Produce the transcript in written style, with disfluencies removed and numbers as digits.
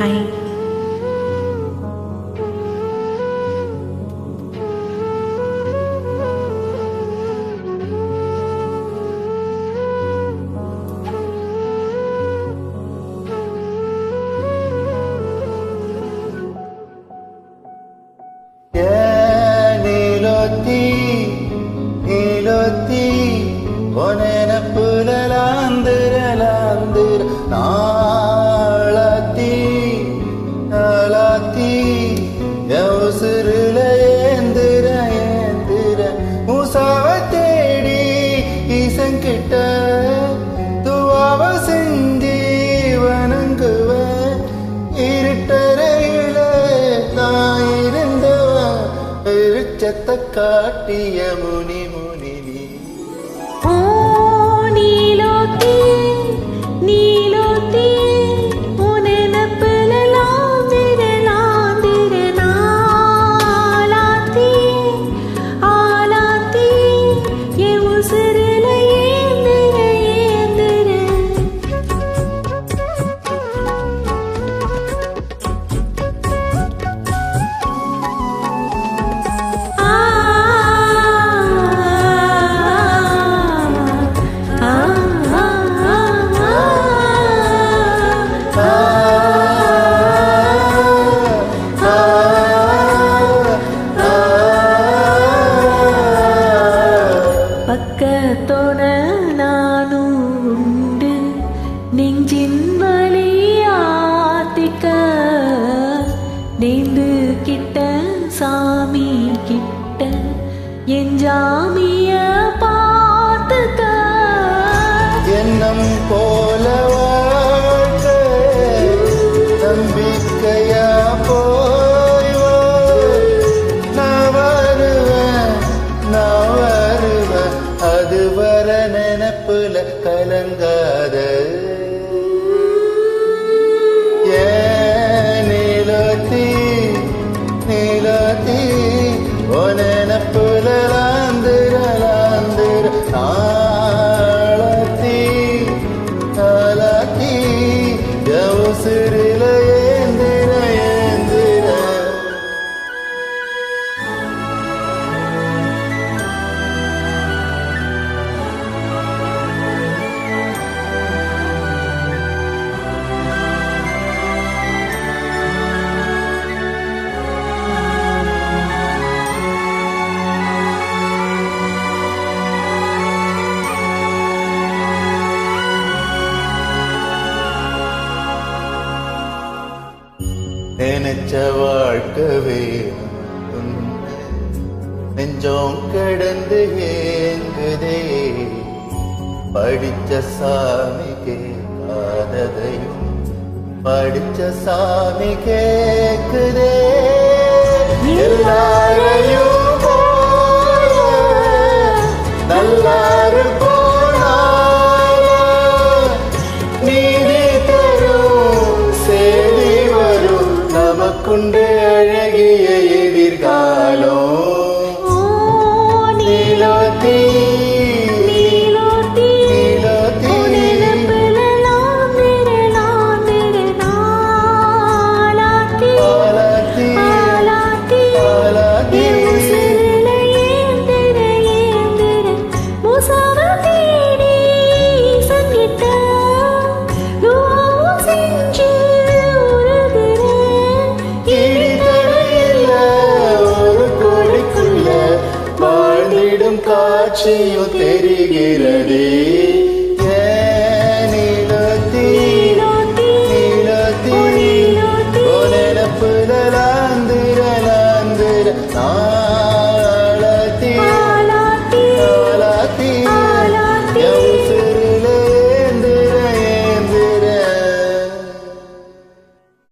Hi. கிட்ட துவாவ செஞ்சு வணங்குவ இருட்டறையில நான் இருந்தவ வெளிச்சத்தை காட்டிய முனி முனி பக்கத்தோட நானும் உண்டு நெஞ்சின் வழியாத்திக்க நேந்து கிட்ட சாமி கிட்ட என் ஜாமிய பார்த்துக்க எண்ணம் போல நம்பிக்கையா அதுவர நினப்புல கலங்காத நீலோத்தி நீலோத்தி ஓ நினப்புல லாந்திர லாந்திர ஆளாத்தி ஆளாத்தி உசுரில ஏந்திர ஏந்திர நினைச்ச வாழ்க்கவே நெஞ்சம் கடந்து ஏங்குதே படிச்ச சாமி கேட்காததையும் படிச்ச சாமி கேக்குதே எல்லாரையும் நல்லாரு நமக்குண்டு அழகிய எதிர்காலம் நீலோத்தி நீலோத்தி நீலோத்தி காட்சியும் தெரிகிறதே.